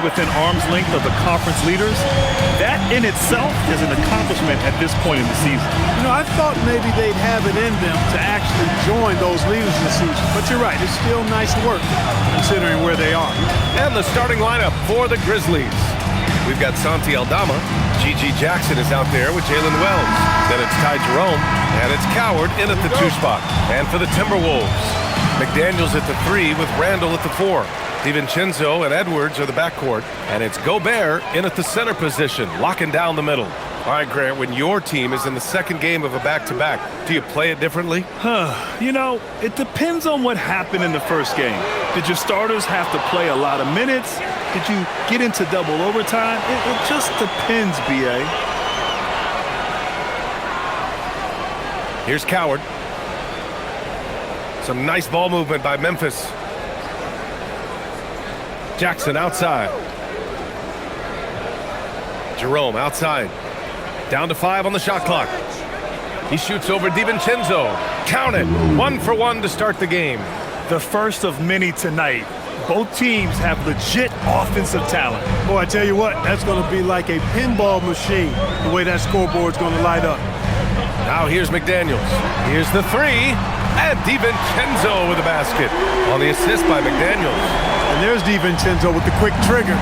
within arm's length of the conference leaders, that in itself is an accomplishment at this point in the season. You know, I thought maybe they'd have it in them to actually join those leaders this season. But you're right, it's still nice work considering where they are. And the starting lineup for the Grizzlies. We've got Santi Aldama. Gigi Jackson is out there with Jalen Wells. Then it's Ty Jerome. And it's Coward in at the 2 spot. And for the Timberwolves, McDaniels at the 3 with Randall at the 4. DiVincenzo and Edwards are the backcourt. And it's Gobert in at the center position, locking down the middle. All right, Grant, when your team is in the second game of a back-to-back, do you play it differently? You know, it depends on what happened in the first game. Did your starters have to play a lot of minutes? Did you get into double overtime? It just depends, B.A. Here's Coward. Some nice ball movement by Memphis. Jackson outside. Jerome outside. Down to 5 on the shot clock. He shoots over DiVincenzo. Count it. 1 for 1 to start the game. The first of many tonight. Both teams have legit offensive talent. Boy, I tell you what, that's going to be like a pinball machine, the way that scoreboard's going to light up. Now here's McDaniels. Here's the 3. And DiVincenzo with the basket on the assist by McDaniels. And there's DiVincenzo with the quick trigger.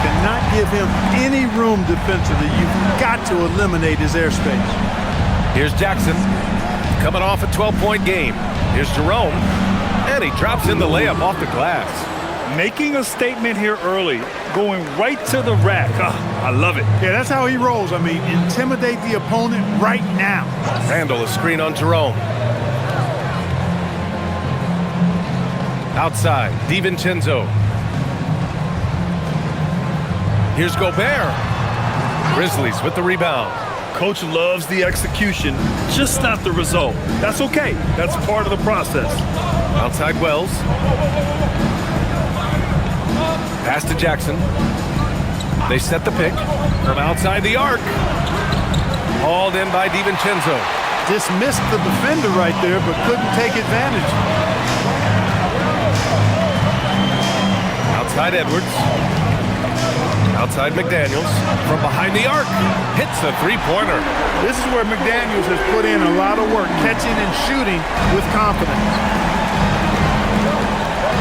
Cannot give him any room defensively. You've got to eliminate his airspace. Here's Jackson coming off a 12-point game. Here's Jerome. And he drops in the layup off the glass. Making a statement here early, going right to the rack. I love it. Yeah, that's how he rolls. I mean, intimidate the opponent right now. Randall, a screen on Jerome. Outside, DiVincenzo. Here's Gobert. Grizzlies with the rebound. Coach loves the execution, just not the result. That's okay. That's part of the process. Outside Wells. Pass to Jackson. They set the pick from outside the arc. Hauled in by DiVincenzo. Dismissed the defender right there, but couldn't take advantage. Outside Edwards. Outside McDaniels. From behind the arc. Hits the three-pointer. This is where McDaniels has put in a lot of work, catching and shooting with confidence.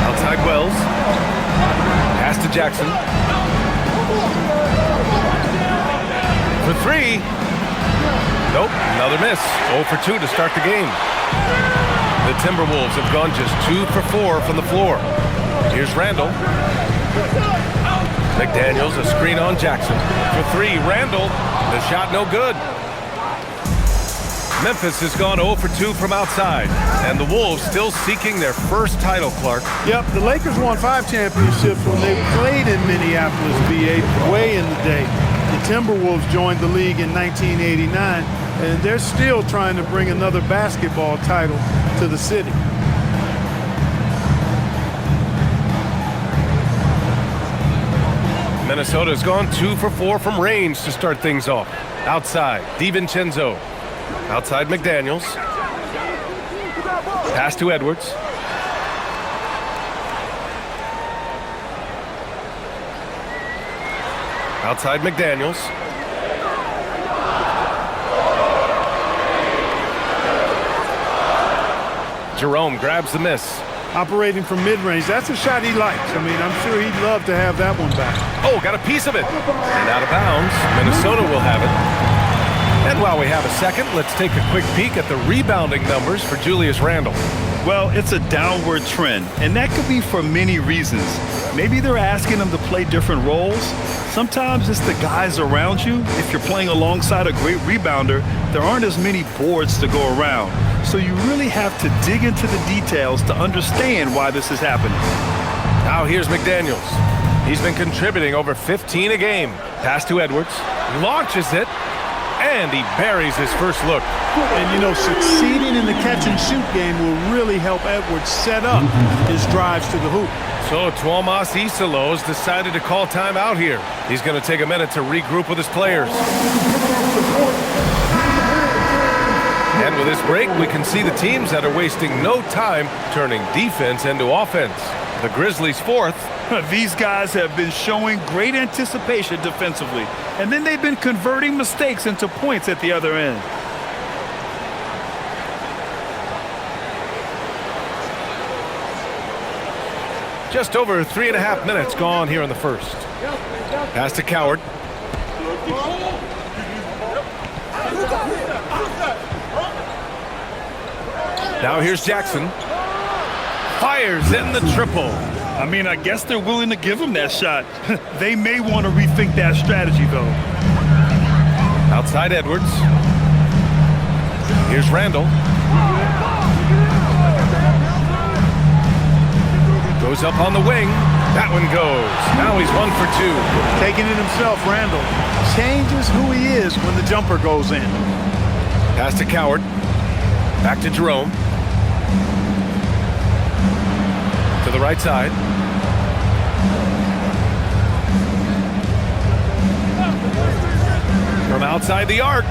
Outside Wells. Pass to Jackson. For 3. Nope, another miss. 0 for 2 to start the game. The Timberwolves have gone just 2 for 4 from the floor. Here's Randall. McDaniels, a screen on Jackson. For 3, Randall. The shot no good. Memphis has gone 0 for 2 from outside. And the Wolves still seeking their first title, Clark. Yep, the Lakers won 5 championships when they played in Minneapolis, VA, way in the day. The Timberwolves joined the league in 1989, and they're still trying to bring another basketball title to the city. Minnesota's gone 2 for 4 from range to start things off. Outside, DiVincenzo. Outside McDaniels. Pass to Edwards. Outside McDaniels. Jerome grabs the miss. Operating from mid-range, that's a shot he likes. I mean, I'm sure he'd love to have that one back. Oh, got a piece of it. And out of bounds. Minnesota will have it. And while we have a second, let's take a quick peek at the rebounding numbers for Julius Randle. Well, it's a downward trend, and that could be for many reasons. Maybe they're asking him to play different roles. Sometimes it's the guys around you. If you're playing alongside a great rebounder, there aren't as many boards to go around. So you really have to dig into the details to understand why this is happening. Now here's McDaniels. He's been contributing over 15 a game. Pass to Edwards. Launches it. And he buries his first look. And, you know, succeeding in the catch-and-shoot game will really help Edwards set up his drives to the hoop. So Tuomas Isalos decided to call timeout here. He's going to take a minute to regroup with his players. And with this break, we can see the teams that are wasting no time turning defense into offense. The Grizzlies fourth. These guys have been showing great anticipation defensively, and then they've been converting mistakes into points at the other end. Just over 3.5 minutes gone here in the first. Pass to Coward. Now here's Jackson. Fires in the triple. I mean, I guess they're willing to give him that shot. They may want to rethink that strategy, though. Outside Edwards. Here's Randall. Goes up on the wing. That one goes. Now he's 1 for 2. Taking it himself, Randall. Changes who he is when the jumper goes in. Pass to Coward. Back to Jerome. To the right side. From outside the arc.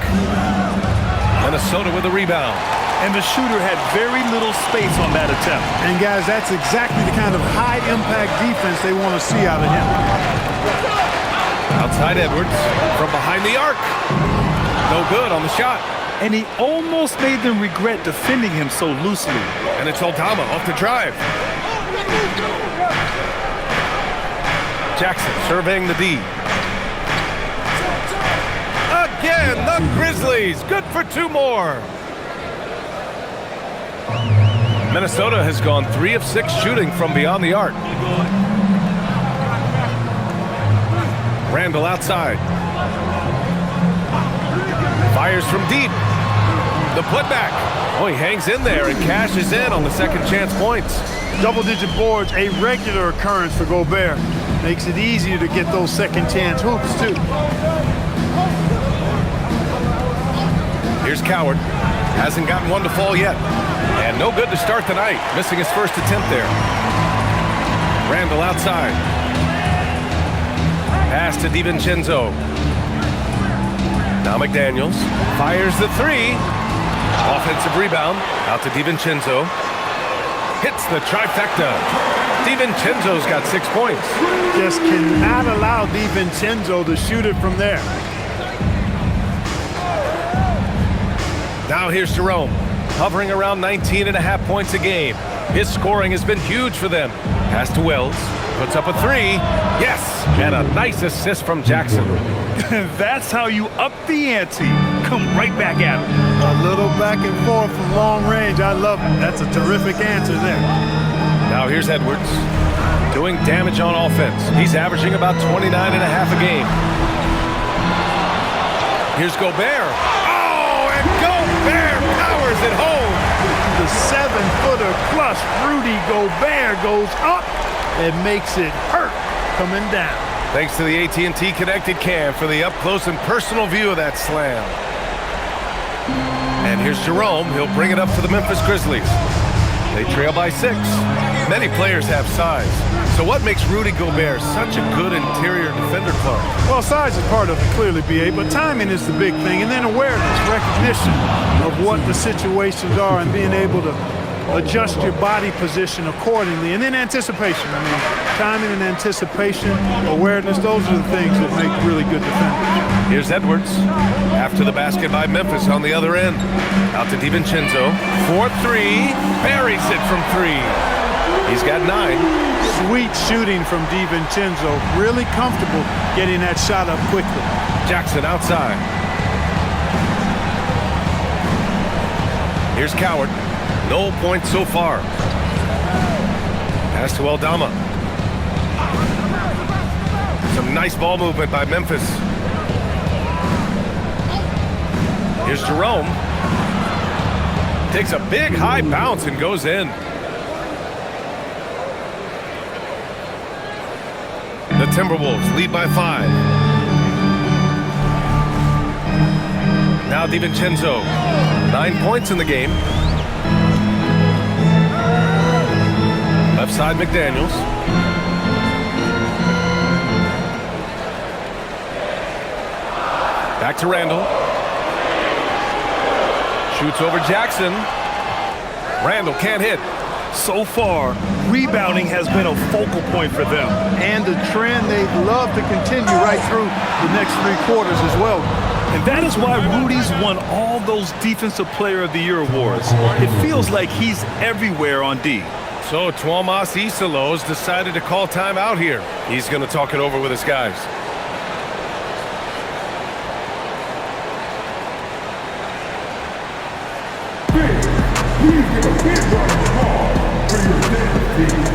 Minnesota with a rebound. And the shooter had very little space on that attempt. And guys, that's exactly the kind of high-impact defense they want to see out of him. Outside Edwards. From behind the arc. No good on the shot. And he almost made them regret defending him so loosely. And it's Aldama off the drive. Jackson surveying the D. Again, the Grizzlies. Good for 2 more. Minnesota has gone 3 of 6 shooting from beyond the arc. Randall outside. Fires from deep. The putback. Oh, he hangs in there and cashes in on the second chance points. Double-digit boards, a regular occurrence for Gobert. Makes it easier to get those second chance hoops, too. Here's Coward. Hasn't gotten one to fall yet. And no good to start the night. Missing his first attempt there. Randall outside. Pass to DiVincenzo. Now McDaniels fires the 3. Offensive rebound. Out to DiVincenzo. Hits the trifecta. DiVincenzo's got 6 points. Just cannot allow DiVincenzo to shoot it from there. Now here's Jerome. Hovering around 19.5 points a game. His scoring has been huge for them. Pass to Wells. Puts up a 3. Yes! And a nice assist from Jackson. That's how you up the ante. Come right back at him. A little back and forth from long range. I love it. That's a terrific answer there. Now here's Edwards. Doing damage on offense. He's averaging about 29.5 a game. Here's Gobert. Oh, and Gobert powers it home. The 7-footer plus Rudy Gobert goes up and makes it hurt coming down. Thanks to the AT&T Connected Cam for the up-close and personal view of that slam. And here's Jerome. He'll bring it up for the Memphis Grizzlies. They trail by 6. Many players have size. So what makes Rudy Gobert such a good interior defender, Clark? Well, size is part of it, clearly, B.A., but timing is the big thing, and then awareness, recognition of what the situations are and being able to adjust your body position accordingly, and then anticipation. I mean, timing and anticipation, awareness, those are the things that make really good defenders. Here's Edwards. After the basket by Memphis on the other end. Out to DiVincenzo. 4-3. Buries it from 3. He's got 9. Sweet shooting from DiVincenzo. Really comfortable getting that shot up quickly. Jackson outside. Here's Coward. No points so far. Pass to Aldama. Some nice ball movement by Memphis. Here's Jerome. Takes a big high bounce and goes in. The Timberwolves lead by 5. Now DiVincenzo. 9 points in the game. Left side McDaniels. Back to Randall. Shoots over Jackson. Randall can't hit. So far, rebounding has been a focal point for them. And the trend they'd love to continue right through the next 3 quarters as well. And that is why Rudy's won all those Defensive Player of the Year awards. It feels like he's everywhere on D. So Tuomas Isalos decided to call timeout here. He's going to talk it over with his guys. Please give a big round of applause for your defense team.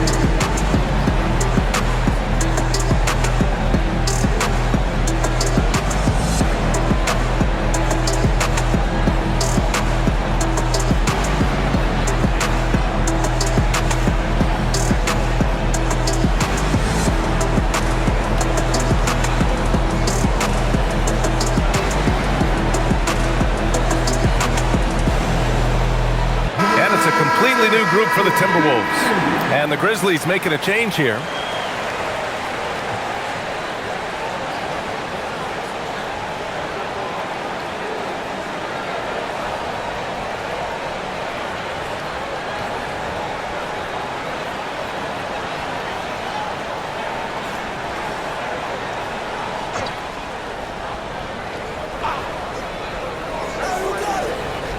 Completely new group for the Timberwolves. And the Grizzlies making a change here.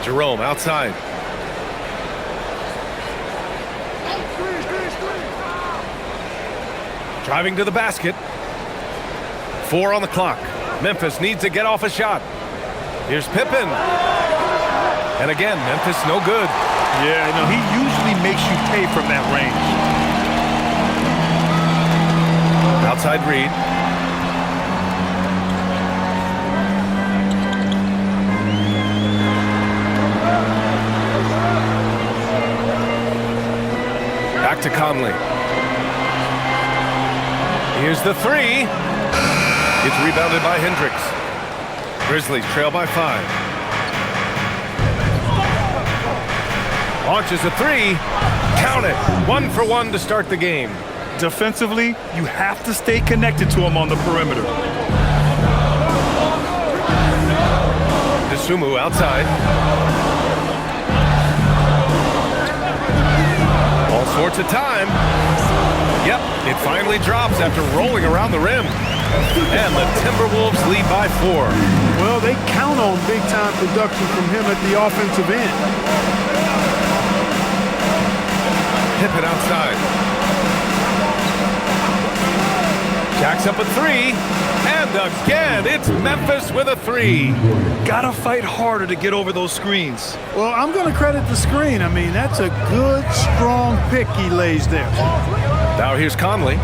Jerome outside. Driving to the basket. 4 on the clock. Memphis needs to get off a shot. Here's Pippen. And again, Memphis no good. Yeah, no, he usually makes you pay from that range. Outside Reed. Back to Conley. Here's the 3. It's rebounded by Hendricks. Grizzlies trail by 5. Launches a 3. Count it. 1 for 1 to start the game. Defensively, you have to stay connected to him on the perimeter. DeSumo outside. All sorts of time. Yep, it finally drops after rolling around the rim. And the Timberwolves lead by 4. Well, they count on big-time production from him at the offensive end. Pippen outside. Jacks up a 3. And again, it's Memphis with a 3. Gotta fight harder to get over those screens. Well, I'm going to credit the screen. I mean, that's a good, strong pick he lays there. Now here's Conley.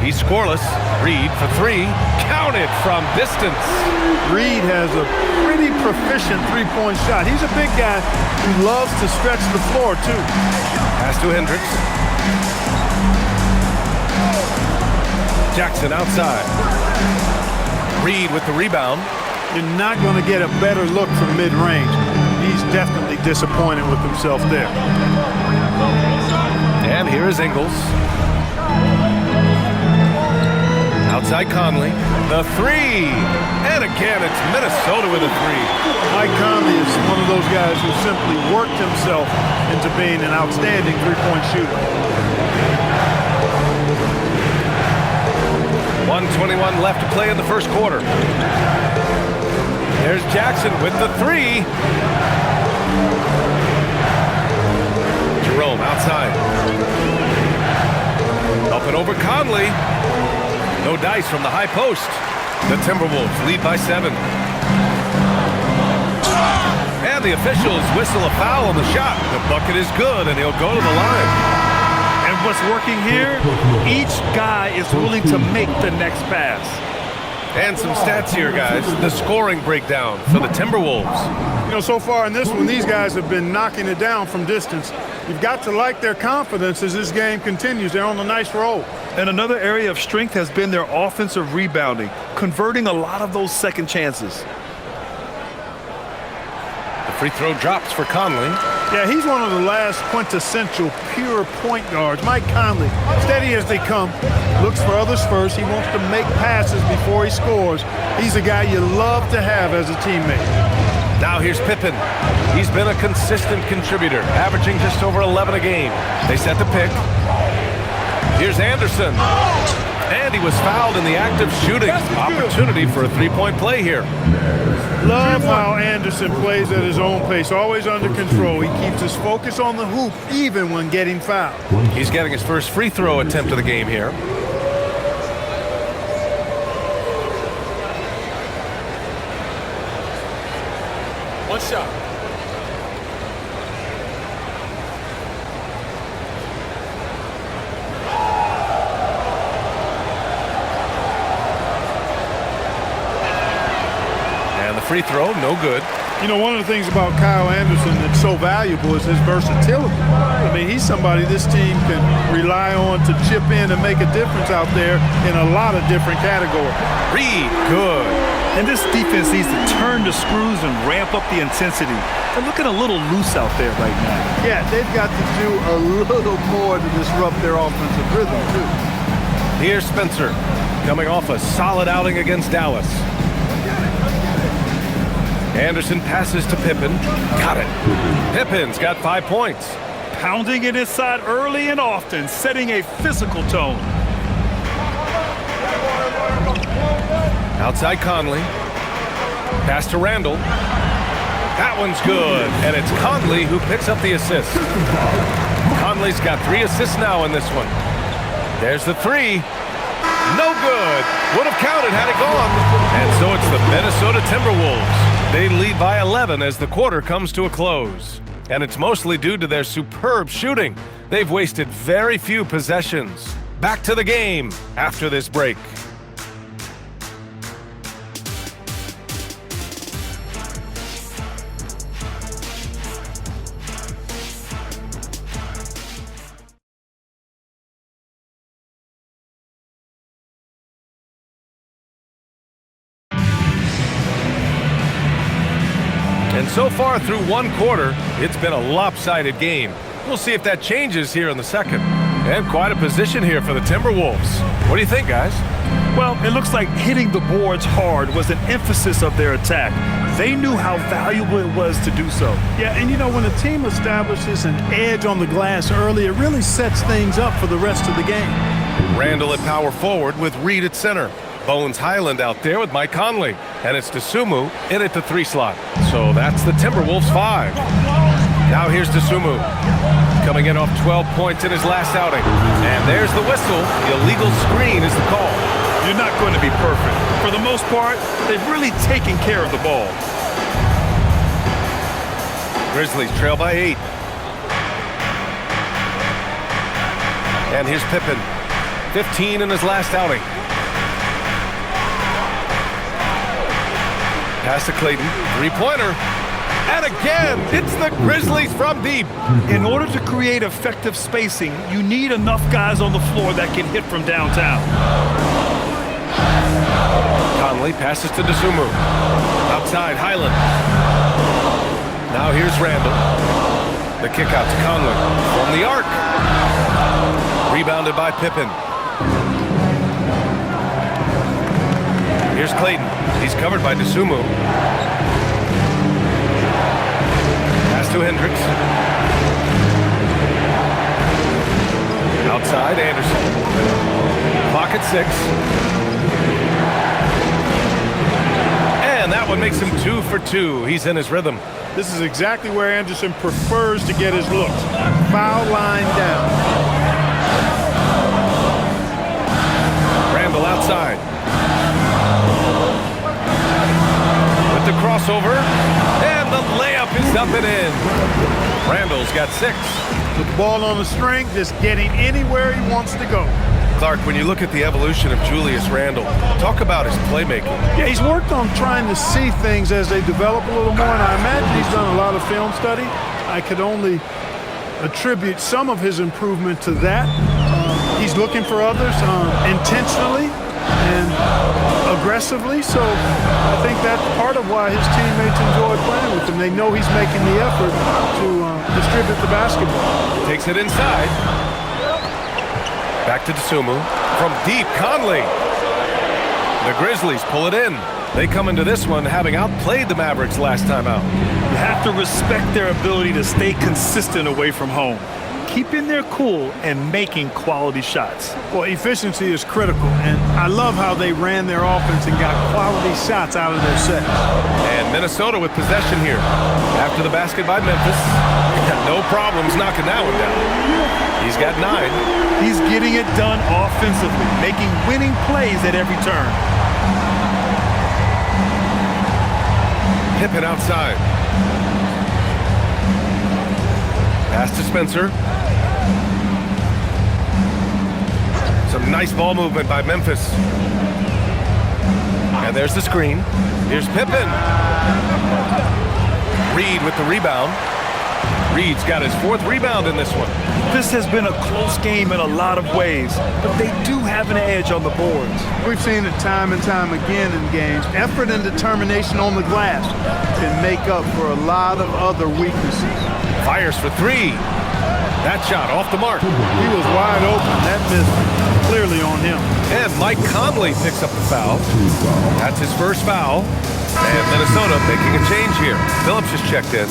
He's scoreless. Reed for 3. Counted from distance. Reed has a pretty proficient three-point shot. He's a big guy who loves to stretch the floor, too. Pass to Hendricks. Jackson outside. Reed with the rebound. You're not going to get a better look from mid-range. He's definitely disappointed with himself there. And here is Ingles. Outside Conley. The 3. And again, it's Minnesota with a 3. Mike Conley is one of those guys who simply worked himself into being an outstanding three-point shooter. 1:21 left to play in the first quarter. There's Jackson with the 3. Jerome outside. Up and over Conley. No dice from the high post. The Timberwolves lead by 7. And the officials whistle a foul on the shot. The bucket is good, and he'll go to the line. And what's working here, each guy is willing to make the next pass. And some stats here, guys. The scoring breakdown for the Timberwolves. You know, so far in this one, these guys have been knocking it down from distance. You've got to like their confidence as this game continues. They're on a nice roll. And another area of strength has been their offensive rebounding, converting a lot of those second chances. The free throw drops for Conley. Yeah, he's one of the last quintessential pure point guards. Mike Conley, steady as they come, looks for others first. He wants to make passes before he scores. He's a guy you love to have as a teammate. Now here's Pippen. He's been a consistent contributor, averaging just over 11 a game. They set the pick. Here's Anderson. And he was fouled in the act of shooting. Opportunity for a three-point play here. Love how Anderson plays at his own pace, always under control. He keeps his focus on the hoop even when getting fouled. He's getting his first free throw attempt of the game here. One shot. And the free throw, no good. You know, one of the things about Kyle Anderson that's so valuable is his versatility. I mean, he's somebody this team can rely on to chip in and make a difference out there in a lot of different categories. Reed, good. And this defense needs to turn the screws and ramp up the intensity. They're looking a little loose out there right now. Yeah, they've got to do a little more to disrupt their offensive rhythm, too. Here's Spencer, coming off a solid outing against Dallas. Anderson passes to Pippen. Got it. Pippen's got 5 points. Pounding it inside early and often, setting a physical tone. Outside Conley. Pass to Randall. That one's good. And it's Conley who picks up the assist. Conley's got 3 assists now in this one. There's the three. No good. Would have counted had it gone. And so it's the Minnesota Timberwolves. They lead by 11 as the quarter comes to a close. And it's mostly due to their superb shooting. They've wasted very few possessions. Back to the game after this break. And so far through one quarter, it's been a lopsided game. We'll see if that changes here in the second. And quite a position here for the Timberwolves. What do you think, guys? Well, it looks like hitting the boards hard was an emphasis of their attack. They knew how valuable it was to do so. Yeah, and you know, when a team establishes an edge on the glass early, it really sets things up for the rest of the game. Randall at power forward with Reed at center. Bones Highland out there with Mike Conley. And it's Dosunmu in at the 3 slot. So that's the Timberwolves 5. Now here's Dosunmu. Coming in off 12 points in his last outing. And there's the whistle. The illegal screen is the call. You're not going to be perfect. For the most part, they've really taken care of the ball. Grizzlies trail by 8. And here's Pippen. 15 in his last outing. Pass to Clayton. 3-pointer. And again, it's the Grizzlies from deep. In order to create effective spacing, you need enough guys on the floor that can hit from downtown. Conley passes to Dosunmu. Outside, Highland. Now here's Randall. The kick out to Conley. From the arc. Rebounded by Pippen. Here's Clayton. He's covered by Dosunmu. Pass to Hendricks. Outside, Anderson. Clock at 6. And that one makes him 2 for 2. He's in his rhythm. This is exactly where Anderson prefers to get his looks. Foul line down. Randall outside. With the crossover. And the layup is up and in. Randall's got 6. With the ball on the string, just getting anywhere he wants to go. Clark, when you look at the evolution of Julius Randle, talk about his playmaking. Yeah, he's worked on trying to see things as they develop a little more, and I imagine he's done a lot of film study. I could only attribute some of his improvement to that. He's looking for others intentionally and aggressively, so I think that's part of why his teammates enjoy playing with him. They know he's making the effort to distribute the basketball. Takes it inside. Back to Dosunmu. From deep, Conley. The Grizzlies pull it in. They come into this one having outplayed the Mavericks last time out. You have to respect their ability to stay consistent away from home, keeping their cool and making quality shots. Well, efficiency is critical, and I love how they ran their offense and got quality shots out of their set. And Minnesota with possession here. After the basket by Memphis, no problems knocking that one down. He's got 9. He's getting it done offensively, making winning plays at every turn. Pippen outside. Pass to Spencer. Some nice ball movement by Memphis. And there's the screen. Here's Pippen. Reed with the rebound. Reed's got his 4th rebound in this one. This has been a close game in a lot of ways, but they do have an edge on the boards. We've seen it time and time again in games. Effort and determination on the glass can make up for a lot of other weaknesses. Fires for 3. That shot off the mark. He was wide open. That missed clearly on him. And Mike Conley picks up the foul. That's his first foul. And Minnesota making a change here. Phillips is checked in.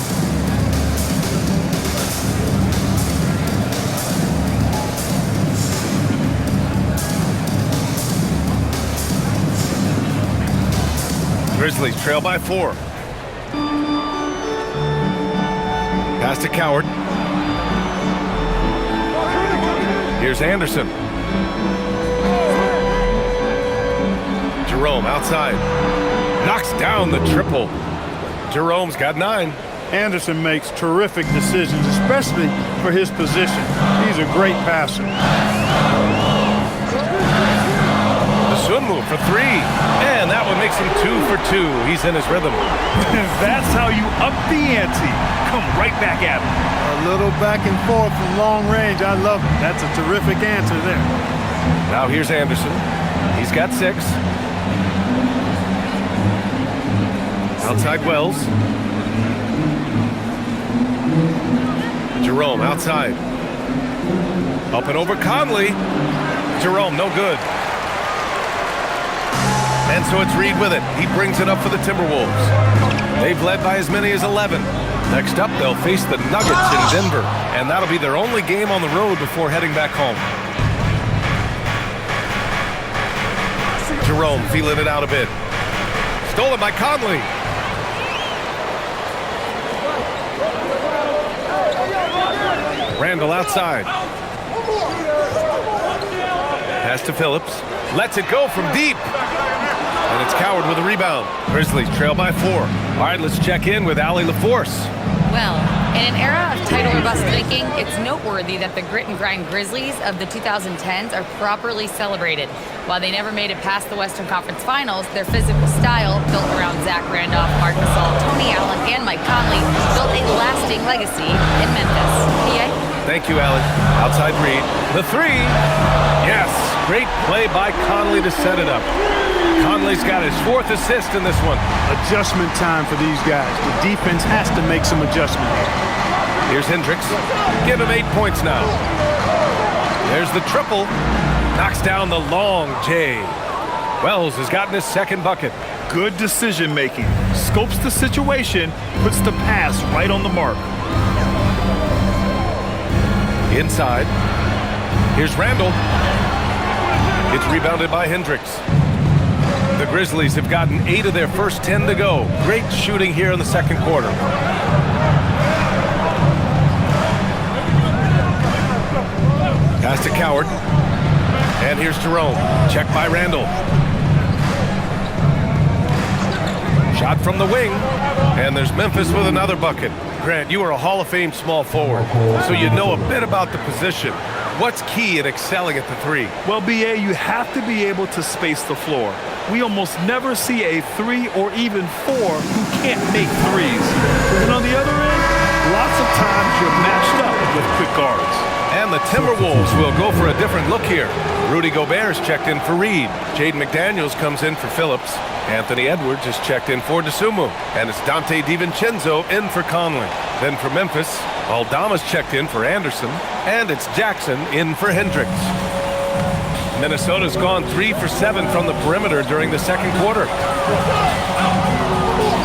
Grizzlies trail by 4. Pass to Coward. Here's Anderson. Jerome outside. Knocks down the triple. Jerome's got 9. Anderson makes terrific decisions, especially for his position. He's a great passer. Sumu for 3. And that one makes him 2 for 2. He's in his rhythm. That's how you up the ante. Come right back at him. A little back and forth from long range. I love it. That's a terrific answer there. Now here's Anderson. He's got 6. Outside Wells. Jerome outside. Up and over Conley. Jerome no good. And so it's Reed with it. He brings it up for the Timberwolves. They've led by as many as 11. Next up, they'll face the Nuggets in Denver, and that'll be their only game on the road before heading back home. Jerome feeling it out a bit. Stolen by Conley. Randall outside. Pass to Phillips. Lets it go from deep. And it's Coward with a rebound. Grizzlies trail by 4. All right, let's check in with Allie LaForce. Well, in an era of title or bust thinking, it's noteworthy that the grit and grind Grizzlies of the 2010s are properly celebrated. While they never made it past the Western Conference Finals, their physical style, built around Zach Randolph, Marc Gasol, Tony Allen, and Mike Conley, built a lasting legacy in Memphis. PA? Thank you, Allie. Outside Reed. The 3. Yes, great play by Conley to set it up. Conley's got his 4th assist in this one. Adjustment time for these guys. The defense has to make some adjustments. Here's Hendricks. Give him 8 points now. There's the triple. Knocks down the long J. Wells has gotten his 2nd bucket. Good decision making. Scopes the situation, puts the pass right on the mark. Inside. Here's Randall. It's rebounded by Hendricks. The Grizzlies have gotten 8 of their first 10 to go. Great shooting here in the 2nd quarter. Pass to Coward. And here's Jerome. Checked by Randall. Shot from the wing. And there's Memphis with another bucket. Grant, you are a Hall of Fame small forward, so you know a bit about the position. What's key in excelling at the 3? Well, BA, you have to be able to space the floor. We almost never see a 3 or even 4 who can't make threes. And on the other end, lots of times you're matched up with quick guards. And the Timberwolves will go for a different look here. Rudy Gobert's checked in for Reed. Jaden McDaniels comes in for Phillips. Anthony Edwards is checked in for DeSumo. And it's Dante DiVincenzo in for Conley. Then for Memphis, Aldama's checked in for Anderson. And it's Jackson in for Hendricks. Minnesota's gone 3 for 7 from the perimeter during the 2nd quarter.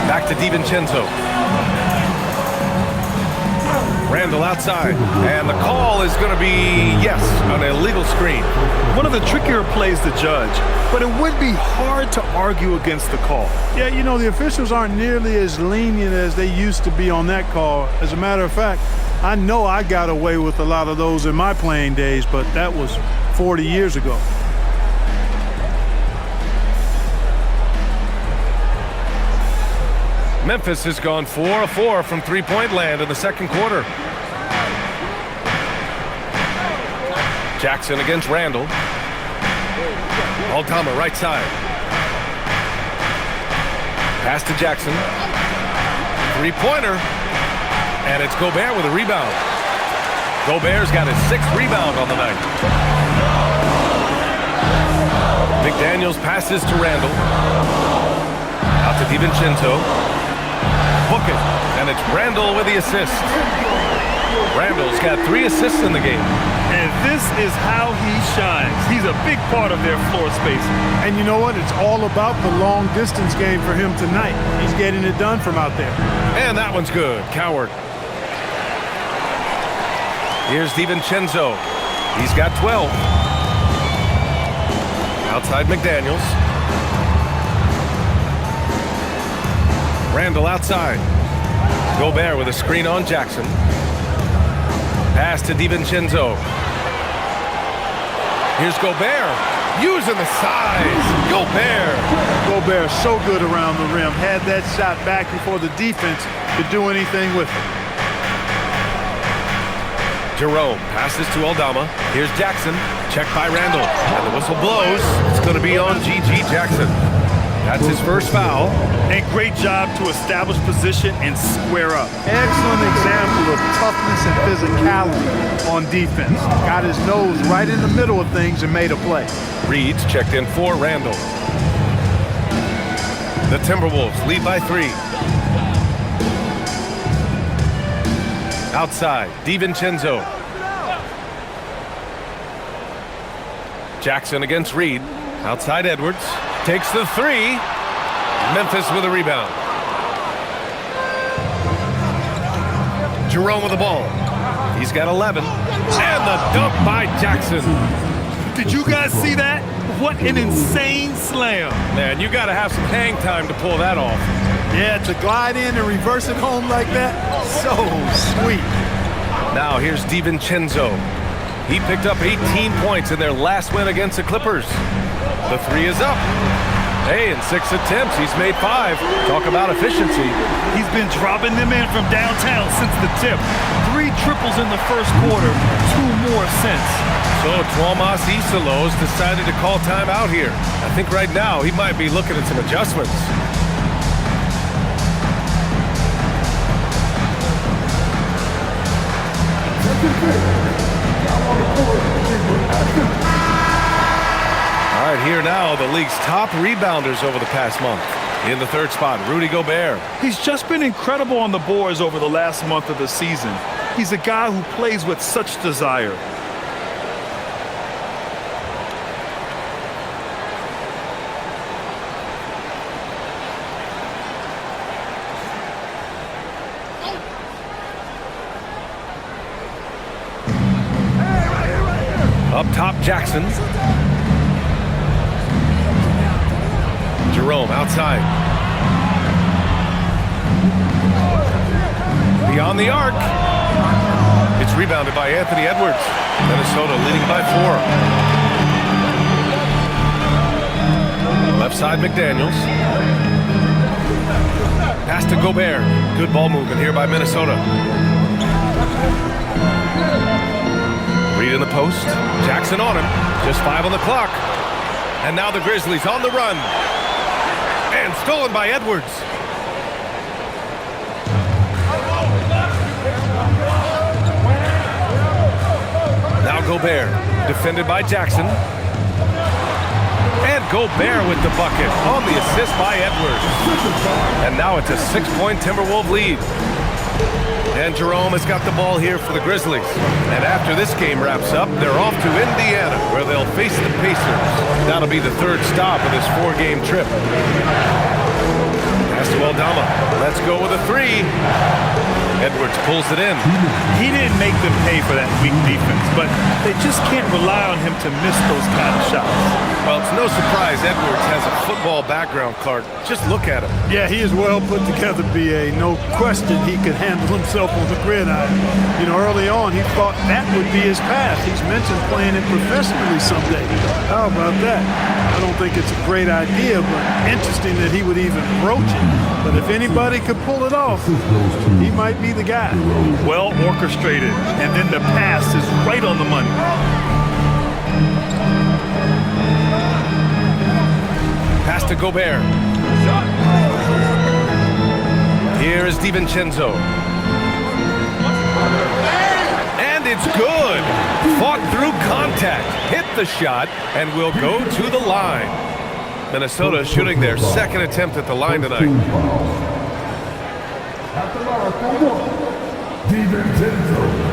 Back to DiVincenzo. Randall outside, and the call is going to be, yes, an illegal screen. One of the trickier plays to judge, but it would be hard to argue against the call. Yeah, you know, the officials aren't nearly as lenient as they used to be on that call. As a matter of fact, I know I got away with a lot of those in my playing days, but that was 40 years ago. Memphis has gone 4 of 4 from three-point land in the second quarter. Jackson against Randall. Aldama right side. Pass to Jackson. Three-pointer. And it's Gobert with a rebound. Gobert's got his 6th rebound on the night. McDaniels passes to Randall. Out to DiVincenzo. Book it, and it's Randall with the assist. Randall's got 3 assists in the game. And this is how he shines. He's a big part of their floor space. And you know what? It's all about the long distance game for him tonight. He's getting it done from out there. And that one's good. Coward. Here's DiVincenzo. He's got 12. Outside McDaniels. Randall outside. Gobert with a screen on Jackson. Pass to DiVincenzo. Here's Gobert. Using the size. Gobert so good around the rim. Had that shot back before the defense could do anything with it. Jerome passes to Aldama. Here's Jackson. Checked by Randall. And the whistle blows. It's going to be on G.G. Jackson. That's his first foul. And great job to establish position and square up. Excellent example of toughness and physicality on defense. Got his nose right in the middle of things and made a play. Reed's checked in for Randall. The Timberwolves lead by 3. Outside, DiVincenzo. Jackson against Reed. Outside Edwards. Takes the 3. Memphis with a rebound. Jerome with the ball. He's got 11. And the dunk by Jackson. Did you guys see that? What an insane slam. Man, you got to have some hang time to pull that off. Yeah, to glide in and reverse it home like that, so sweet. Now here's DiVincenzo. He picked up 18 points in their last win against the Clippers. The 3 is up. Hey, in 6 attempts, he's made 5. Talk about efficiency. He's been dropping them in from downtown since the tip. 3 triples in the first quarter, 2 more since. So Tuomas Isalos decided to call time out here. I think right now he might be looking at some adjustments. All right, here now, the league's top rebounders over the past month. In the 3rd spot, Rudy Gobert. He's just been incredible on the boards over the last month of the season. He's a guy who plays with such desire. Up top, Jackson. Jerome outside. Beyond the arc. It's rebounded by Anthony Edwards. Minnesota leading by 4. Left side, McDaniels. Pass to Gobert. Good ball movement here by Minnesota. Reed in the post. Jackson on him. Just 5 on the clock. And now the Grizzlies on the run. And stolen by Edwards. Now Gobert. Defended by Jackson. And Gobert with the bucket on the assist by Edwards. And now it's a 6-point Timberwolves lead. And Jerome has got the ball here for the Grizzlies. And after this game wraps up, they're off to Indiana, where they'll face the Pacers. That'll be the third stop of this 4-game trip. Pass to Aldama. Let's go with a 3. Edwards pulls it in. He didn't make them pay for that weak defense, but they just can't rely on him to miss those kind of shots. Well, it's no surprise Edwards has a football background, Clark. Just look at him. Yeah, he is well put together, B.A. No question he could handle himself on the gridiron. You know, early on, he thought that would be his path. He's mentioned playing it professionally someday. How about that? I don't think it's a great idea, but interesting that he would even broach it. But if anybody could pull it off, he might be the guy. Well orchestrated, and then the pass is right on the money. Pass to Gobert. Here is DiVincenzo. And it's good. Fought through contact, hit the shot, and will go to the line. Minnesota shooting their second attempt at the line tonight. At the line for one, DiVincenzo.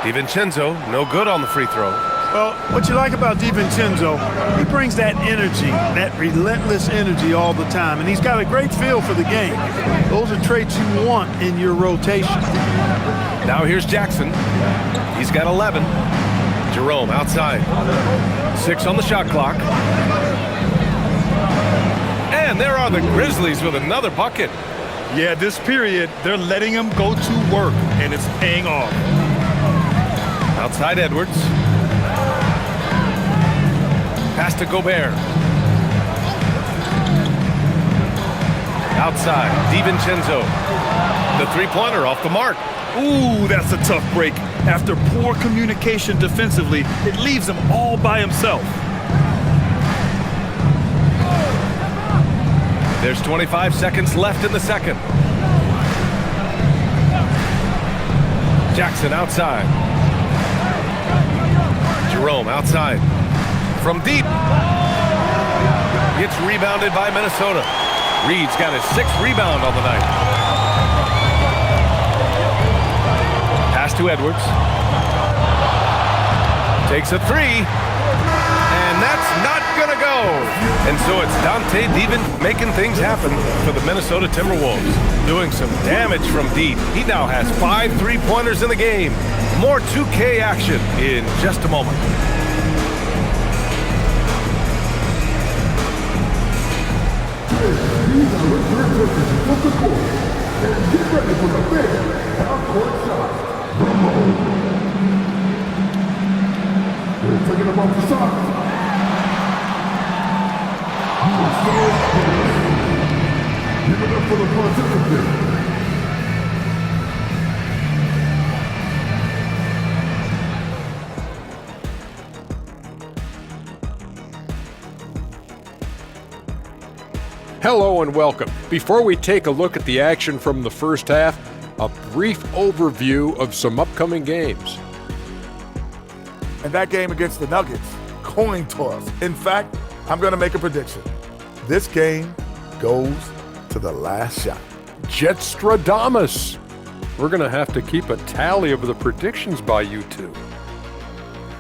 DiVincenzo, no good on the free throw. Well, what you like about DiVincenzo, he brings that energy, that relentless energy all the time, and he's got a great feel for the game. Those are traits you want in your rotation. Now here's Jackson. He's got 11. Jerome outside. 6 on the shot clock. And there are the Grizzlies with another bucket. Yeah, this period, they're letting him go to work, and it's paying off. Outside Edwards. Pass to Gobert. Outside, DiVincenzo. The three-pointer off the mark. Ooh, that's a tough break. After poor communication defensively, it leaves him all by himself. There's 25 seconds left in the second. Jackson outside. Jerome outside. From deep. It's rebounded by Minnesota. Reed's got his 6th rebound on the night. Pass to Edwards. Takes a 3. And that's not going to go. And so it's Dante Divan making things happen for the Minnesota Timberwolves. Doing some damage from deep. He now has 5 3-pointers in the game. More 2K action in just a moment. These are return touches from the court. And get ready for the big half-court shot. Ramon. They're taking him off the shot. Give it up for the participant. Hello and welcome. Before we take a look at the action from the first half, a brief overview of some upcoming games. And that game against the Nuggets, coin toss. In fact, I'm going to make a prediction. This game goes to the last shot. Jetstradamus. We're going to have to keep a tally of the predictions by you two.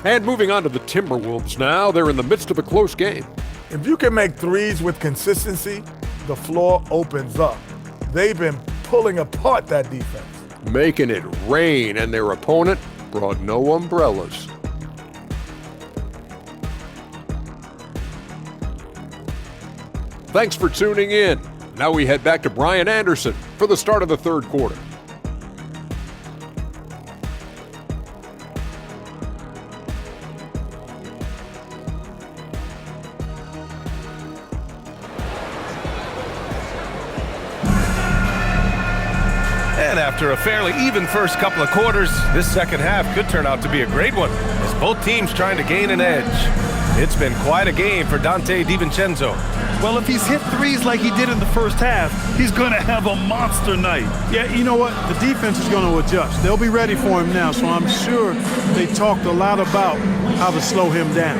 And moving on to the Timberwolves now. They're in the midst of a close game. If you can make threes with consistency, the floor opens up. They've been pulling apart that defense. Making it rain, and their opponent brought no umbrellas. Thanks for tuning in. Now we head back to Brian Anderson for the start of the third quarter. And after a fairly even first couple of quarters, this second half could turn out to be a great one, as both teams trying to gain an edge. It's been quite a game for Dante DiVincenzo. Well, if he's hit threes like he did in the first half, he's going to have a monster night. Yeah, you know what? The defense is going to adjust. They'll be ready for him now, so I'm sure they talked a lot about how to slow him down.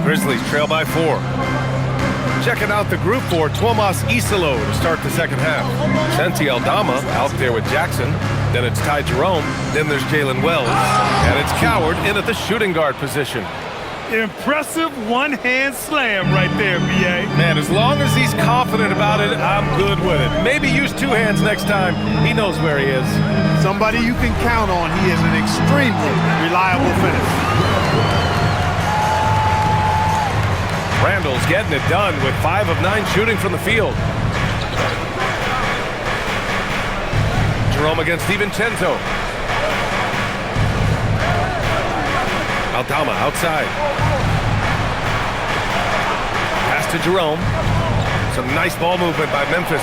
Grizzlies trail by 4. Checking out the group for Tuomas Isalo to start the second half. Santi Aldama out there with Jackson. Then it's Ty Jerome. Then there's Jalen Wells. And it's Coward in at the shooting guard position. Impressive one-hand slam right there, B.A. Man, as long as he's confident about it, I'm good with it. Maybe use 2 hands next time. He knows where he is. Somebody you can count on. He is an extremely reliable finisher. Randall's getting it done with 5 of 9 shooting from the field. Jerome against DiVincenzo. Aldama outside. Pass to Jerome. Some nice ball movement by Memphis.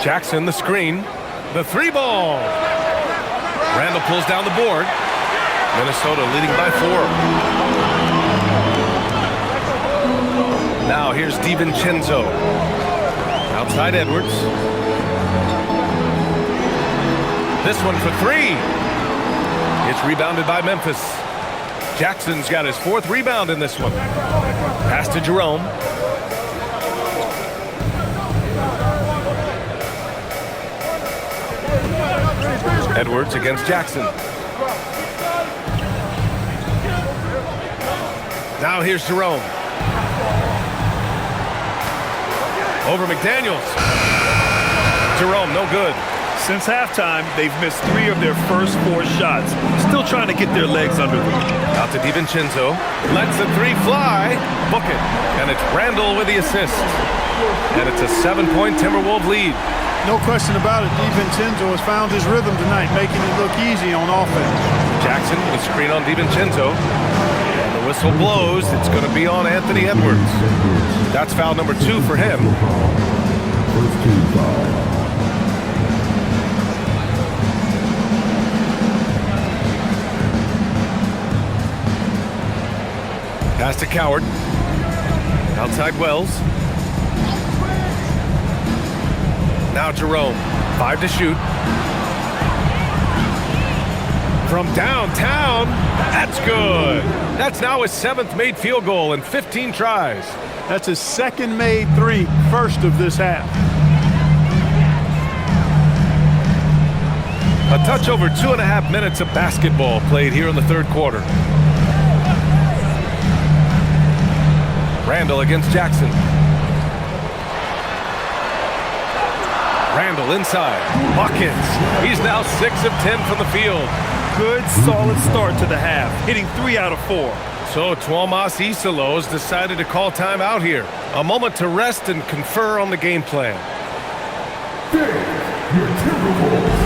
Jackson the screen. The 3 ball. Randall pulls down the board. Minnesota leading by 4. Now here's DiVincenzo. Outside Edwards. This one for 3. It's rebounded by Memphis. Jackson's got his 4th rebound in this one. Pass to Jerome. Edwards against Jackson. Now here's Jerome. Over McDaniels. Jerome, no good. Since halftime, they've missed 3 of their first 4 shots. Still trying to get their legs under them. Out to DiVincenzo. Lets the 3 fly. Book it. And it's Randall with the assist. And it's a 7-point Timberwolves lead. No question about it. DiVincenzo has found his rhythm tonight, making it look easy on offense. Jackson with a screen on DiVincenzo. And the whistle blows. It's going to be on Anthony Edwards. That's foul number 2 for him. First team foul. Pass to Coward. Outside Wells. Now Jerome. 5 to shoot. From downtown. That's good. That's now his 7th made field goal in 15 tries. That's his 2nd made 3, first of this half. A touch over 2.5 minutes of basketball played here in the 3rd quarter. Randall against Jackson. Randall inside. Buckets. He's now 6 of 10 from the field. Good, solid start to the half, hitting 3 out of 4. So Tuomas Isalos decided to call time out here. A moment to rest and confer on the game plan. There's your Timberwolves.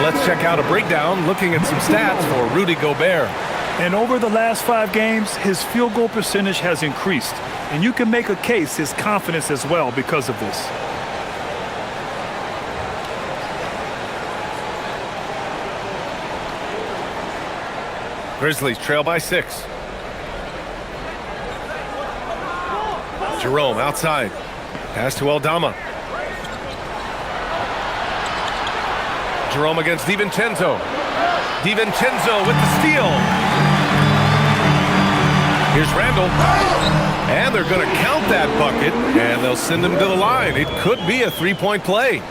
Let's check out a breakdown looking at some stats for Rudy Gobert. And over the last 5 games, his field goal percentage has increased. And you can make a case his confidence as well because of this. Grizzlies trail by 6. Jerome outside. Pass to Aldama. Jerome against DiVincenzo. DiVincenzo with the steal. Here's Randall. And they're going to count that bucket, and they'll send him to the line. It could be a 3-point play.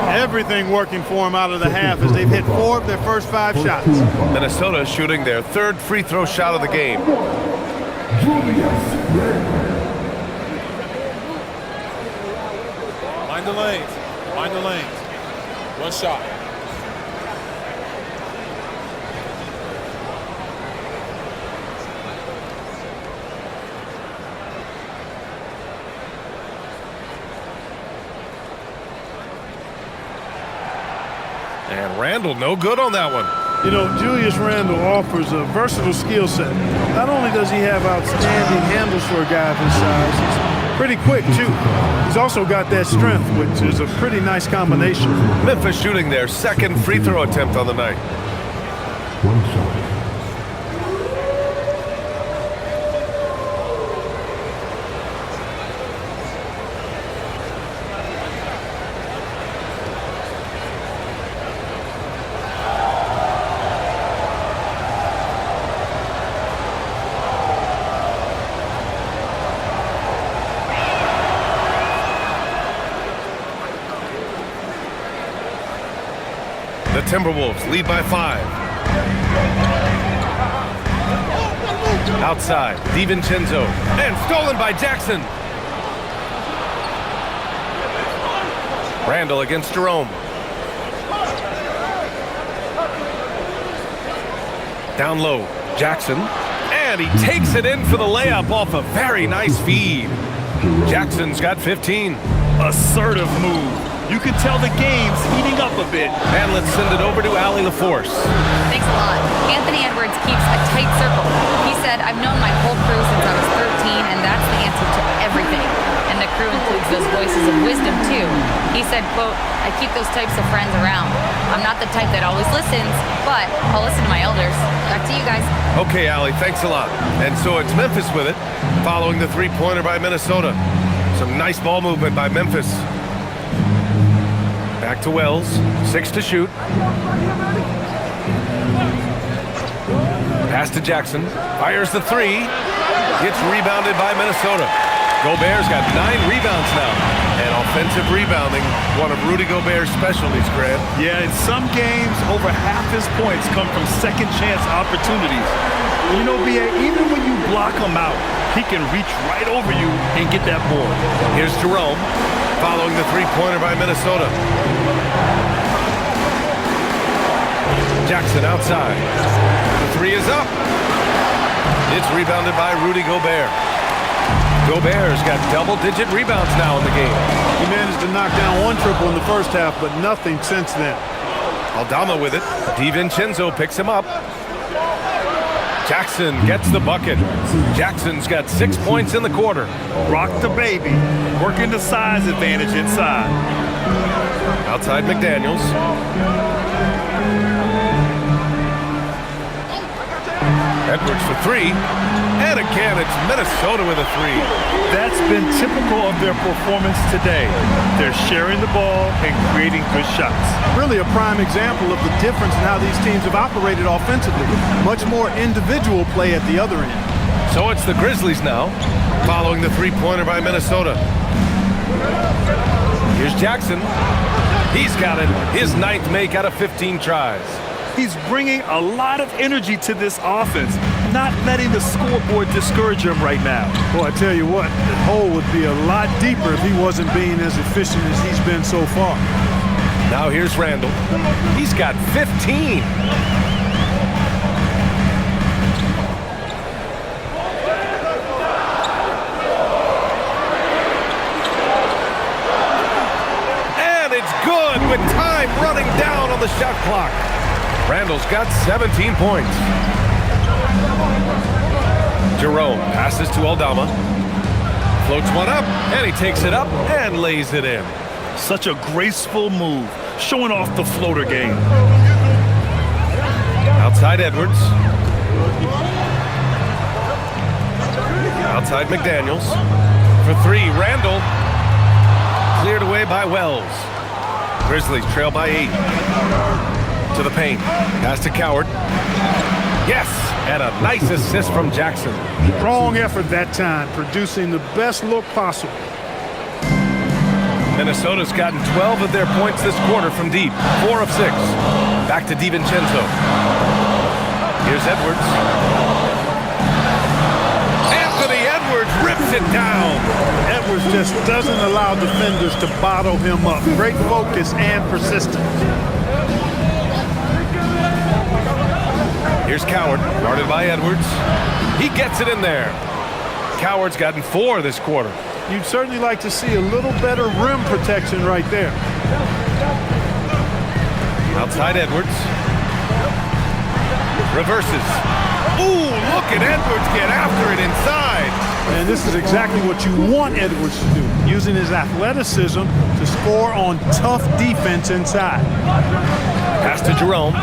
Everything working for them out of the half as they've hit 4 of their first 5 shots. Minnesota shooting their 3rd free throw shot of the game. Mind the lanes. Mind the lanes. 1 shot. And Randall, no good on that one. You know, Julius Randle offers a versatile skill set. Not only does he have outstanding handles for a guy of his size, he's pretty quick, too. He's also got that strength, which is a pretty nice combination. Memphis shooting their 2nd free throw attempt on the night. 1 shot. The Timberwolves lead by 5. Outside, DiVincenzo, and stolen by Jackson. Randall against Jerome. Down low, Jackson, and he takes it in for the layup off a very nice feed. Jackson's got 15. Assertive move. You can tell the game's heating up a bit. And let's send it over to Allie LaForce. Thanks a lot. Anthony Edwards keeps a tight circle. He said, I've known my whole crew since I was 13, and that's the answer to everything. And the crew includes those voices of wisdom, too. He said, quote, I keep those types of friends around. I'm not the type that always listens, but I'll listen to my elders. Back to you guys. Okay, Allie, thanks a lot. And so it's Memphis with it, following the 3-pointer by Minnesota. Some nice ball movement by Memphis. Back to Wells, 6 to shoot. Pass to Jackson, fires the 3. Gets rebounded by Minnesota. Gobert's got 9 rebounds now. And offensive rebounding, one of Rudy Gobert's specialties, Grant. Yeah, in some games, over half his points come from second chance opportunities. You know, B.A., even when you block him out, he can reach right over you and get that board. Here's Jerome, following the 3-pointer by Minnesota. Jackson outside. The 3 is up. It's rebounded by Rudy Gobert. Gobert's got double-digit rebounds now in the game. He managed to knock down 1 triple in the first half, but nothing since then. Aldama with it. DiVincenzo picks him up. Jackson gets the bucket. Jackson's got 6 points in the quarter. Rock the baby. Working the size advantage inside. Outside McDaniels. Edwards for 3. And again, it's Minnesota with a 3. That's been typical of their performance today. They're sharing the ball and creating good shots. Really a prime example of the difference in how these teams have operated offensively. Much more individual play at the other end. So it's the Grizzlies now, following the 3-pointer by Minnesota. Here's Jackson. He's got it. His 9th make out of 15 tries. He's bringing a lot of energy to this offense, not letting the scoreboard discourage him right now. Boy, I tell you what, the hole would be a lot deeper if he wasn't being as efficient as he's been so far. Now here's Randall. He's got 15. And it's good with time running down on the shot clock. Randall's got 17 points. Jerome passes to Aldama. Floats one up, and he takes it up and lays it in. Such a graceful move, showing off the floater game. Outside Edwards. Outside McDaniels. For three, Randall. Cleared away by Wells. Grizzlies trail by 8. To the paint. Pass to Coward. Yes! And a nice assist from Jackson. Strong effort that time, producing the best look possible. Minnesota's gotten 12 of their points this quarter from deep. 4 of 6. Back to DiVincenzo. Here's Edwards. Anthony Edwards rips it down. Edwards just doesn't allow defenders to bottle him up. Great focus and persistence. Here's Coward, guarded by Edwards. He gets it in there. Coward's gotten 4 this quarter. You'd certainly like to see a little better rim protection right there. Outside Edwards. Reverses. Ooh, look at Edwards get after it inside. And this is exactly what you want Edwards to do, using his athleticism to score on tough defense inside. Pass to Jerome.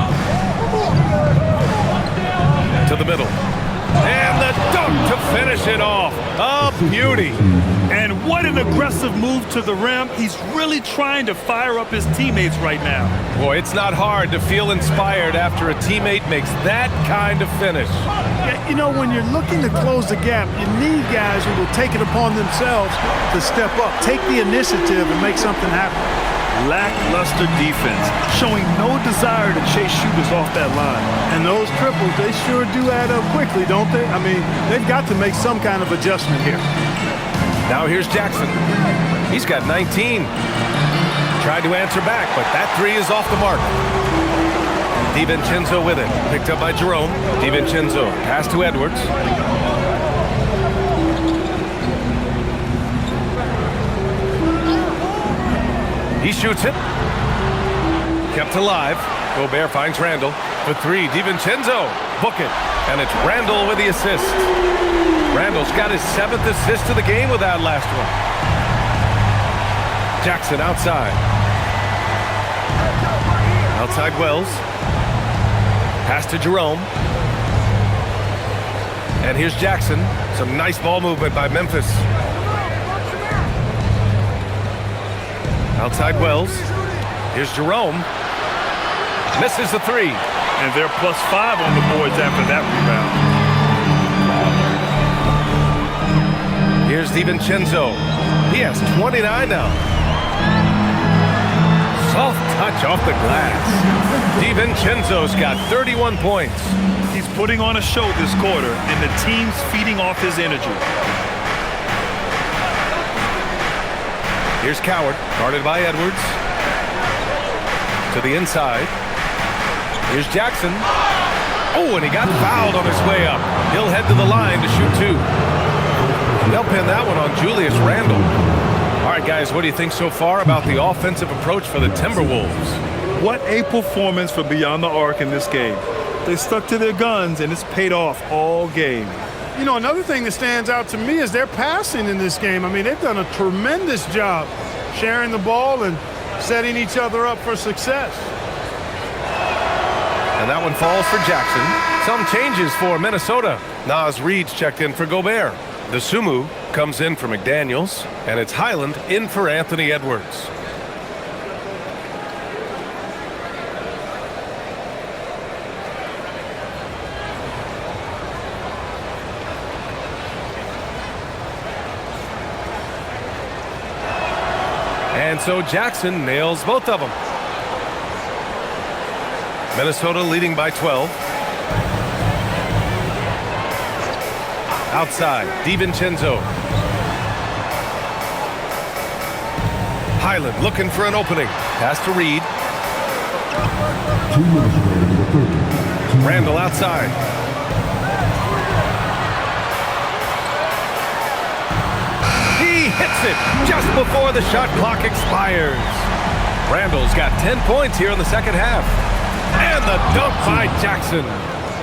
To the middle. And the dunk to finish it off. A beauty. And what an aggressive move to the rim. He's really trying to fire up his teammates right now. Boy, it's not hard to feel inspired after a teammate makes that kind of finish. Yeah, you know, when you're looking to close the gap, you need guys who will take it upon themselves to step up, take the initiative and make something happen. Lackluster defense, showing no desire to chase shooters off that line. And those triples, they sure do add up quickly, don't they? I mean, they've got to make some kind of adjustment here. Now here's Jackson. He's got 19. Tried to answer back, but that 3 is off the mark. DiVincenzo with it. Picked up by Jerome. DiVincenzo. Pass to Edwards. He shoots it. Kept alive. Gobert finds Randall. For 3, DiVincenzo. Book it. And it's Randall with the assist. Randall's got his 7th assist of the game with that last one. Jackson outside. Outside Wells. Pass to Jerome. And here's Jackson. Some nice ball movement by Memphis. Outside Wells. Here's Jerome. Misses the 3. And they're +5 on the boards after that rebound. Here's DiVincenzo. He has 29 now. Soft touch off the glass. DiVincenzo's got 31 points. He's putting on a show this quarter, and the team's feeding off his energy. Here's Coward, guarded by Edwards. To the inside. Here's Jackson. Oh, and he got fouled on his way up. He'll head to the line to shoot 2. They'll pin that one on Julius Randle. All right, guys, what do you think so far about the offensive approach for the Timberwolves? What a performance for Beyond the Arc in this game. They stuck to their guns, and it's paid off all game. You know, another thing that stands out to me is their passing in this game. I mean, they've done a tremendous job sharing the ball and setting each other up for success. And that one falls for Jackson. Some changes for Minnesota. Naz Reid's checked in for Gobert. The Sumu comes in for McDaniels, and it's Highland in for Anthony Edwards. And so Jackson nails both of them. Minnesota leading by 12. Outside, DiVincenzo. Highland looking for an opening. Pass to Reid. 2 minutes remaining in the third. Randall outside. He hits it just before the shot clock expires. Randall's got 10 points here in the second half. And the dunk by Jackson.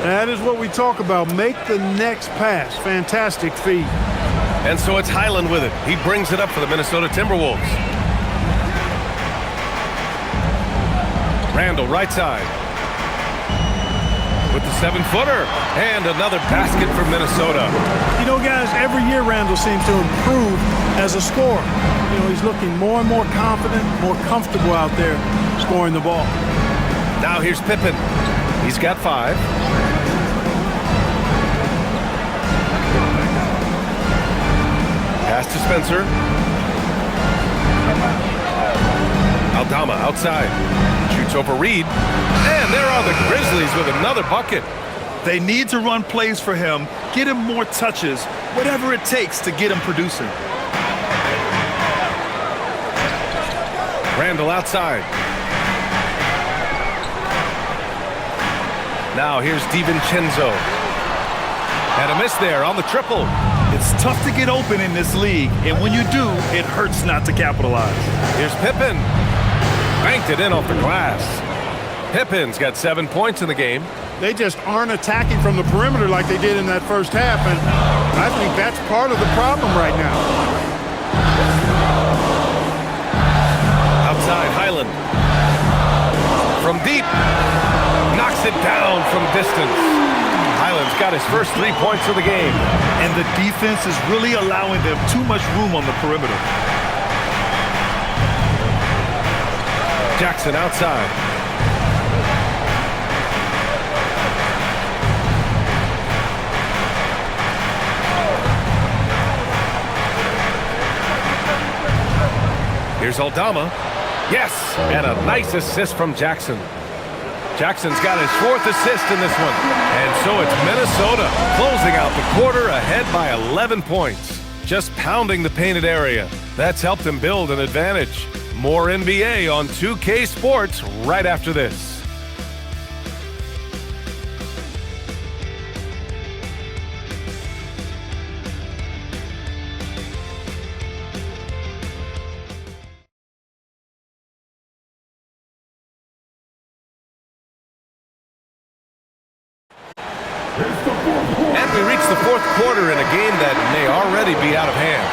That is what we talk about. Make the next pass. Fantastic feed. And so it's Highland with it. He brings it up for the Minnesota Timberwolves. Randall, right side. With the 7-footer. And another basket for Minnesota. You know, guys, every year Randall seems to improve as a scorer. You know, he's looking more and more confident, more comfortable out there scoring the ball. Now here's Pippen. He's got 5. Pass to Spencer. Aldama outside. Shoots over Reed. And there are the Grizzlies with another bucket. They need to run plays for him, get him more touches, whatever it takes to get him producing. Randall outside. Now here's DiVincenzo. And a miss there on the triple. It's tough to get open in this league, and when you do, it hurts not to capitalize. Here's Pippen. Banked it in off the glass. Pippen's got 7 points in the game. They just aren't attacking from the perimeter like they did in that first half, and I think that's part of the problem right now. Outside, Highland. From deep. Knocks it down from distance. Highland's got his first 3 points of the game. And the defense is really allowing them too much room on the perimeter. Jackson outside. Here's Aldama. Yes, and a nice assist from Jackson. Jackson's got his 4th assist in this one. And so it's Minnesota closing out the quarter ahead by 11 points. Just pounding the painted area. That's helped them build an advantage. More NBA on 2K Sports right after this. And we reach the 4th quarter in a game that may already be out of hand.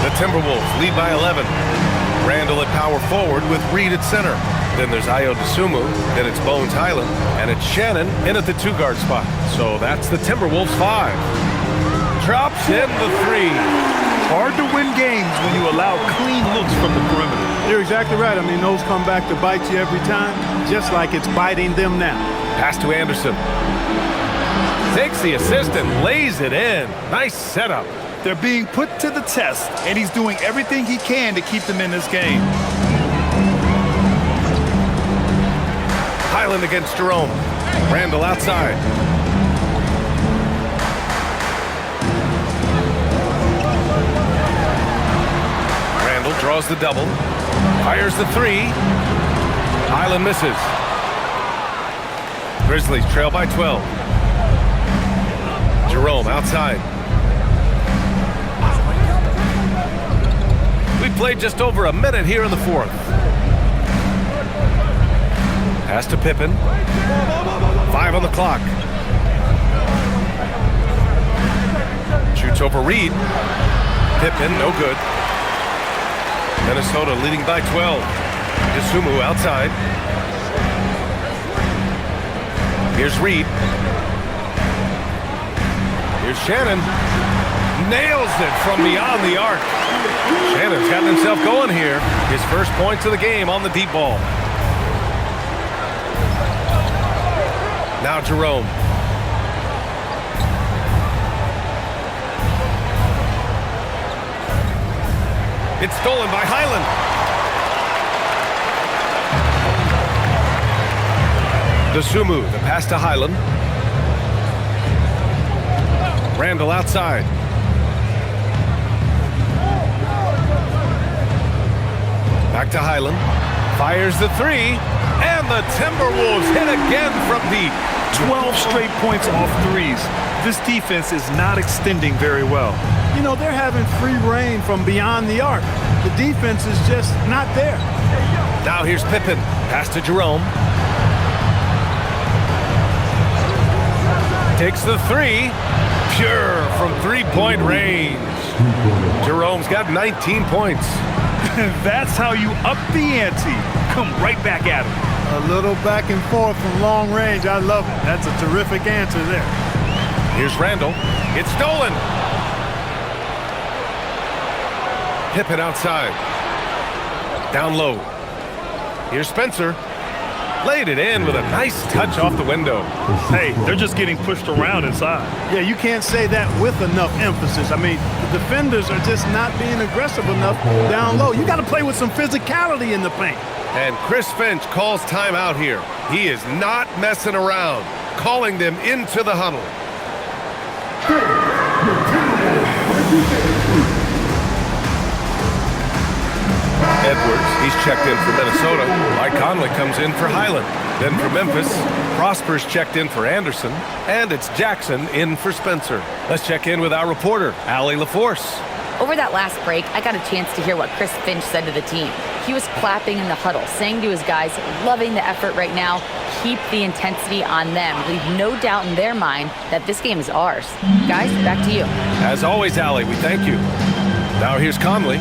The Timberwolves lead by 11. Randall at power forward with Reed at center. Then there's Ayo Dosunmu, then it's Bones Highland, and it's Shannon in at the 2-guard spot. So that's the Timberwolves 5. Drops in the 3. Hard to win games when you allow clean looks from the perimeter. You're exactly right. I mean, those come back to bite you every time, just like it's biting them now. Pass to Anderson. Takes the assist and lays it in. Nice setup. They're being put to the test, and he's doing everything he can to keep them in this game. Highland against Jerome. Randall outside. Randall draws the double. Fires the 3. Highland misses. Grizzlies trail by 12. Jerome outside. We played just over a minute here in the 4th. Pass to Pippen. 5 on the clock. Shoots over Reed. Pippen, no good. Minnesota leading by 12. Dosunmu outside. Here's Reed. Here's Shannon. Nails it from beyond the arc. Shannon's gotten himself going here. His first points of the game on the deep ball. Now Jerome. It's stolen by Highland. Dosunmu, the pass to Highland. Randall outside. Back to Highland. Fires the 3. And the Timberwolves hit again from deep. 12 straight points off threes. This defense is not extending very well. You know, they're having free reign from beyond the arc. The defense is just not there. Now here's Pippen. Pass to Jerome. Takes the three. Pure from three-point range. Jerome's got 19 points. That's how you up the ante. Come right back at him. A little back and forth from long range. I love it. That's a terrific answer there. Here's Randall. It's stolen. Pippen outside. Down low. Here's Spencer. Laid it in with a nice touch off the window. Hey, they're just getting pushed around inside. Yeah, you can't say that with enough emphasis. I mean, the defenders are just not being aggressive enough down low. You got to play with some physicality in the paint. And Chris Finch calls timeout here. He is not messing around, calling them into the huddle. Edwards, he's checked in for Minnesota. Mike Conley comes in for Highland. Then for Memphis, Prosper's checked in for Anderson. And it's Jackson in for Spencer. Let's check in with our reporter, Allie LaForce. Over that last break, I got a chance to hear what Chris Finch said to the team. He was clapping in the huddle, saying to his guys, loving the effort right now, keep the intensity on them. Leave no doubt in their mind that this game is ours. Guys, back to you. As always, Allie, we thank you. Now here's Conley.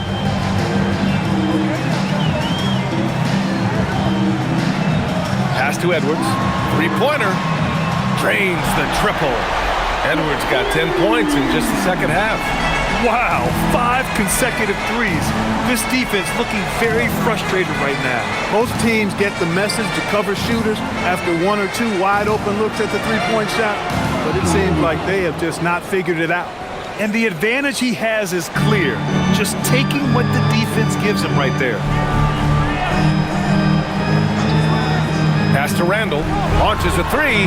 Pass to Edwards. Three-pointer. Drains the triple. Edwards got 10 points in just the second half. Wow, 5 consecutive threes. This defense looking very frustrated right now. Most teams get the message to cover shooters after 1 or 2 wide open looks at the three-point shot, but it seems like they have just not figured it out. And the advantage he has is clear. Just taking what the defense gives him right there. Pass to Randall. Launches a three.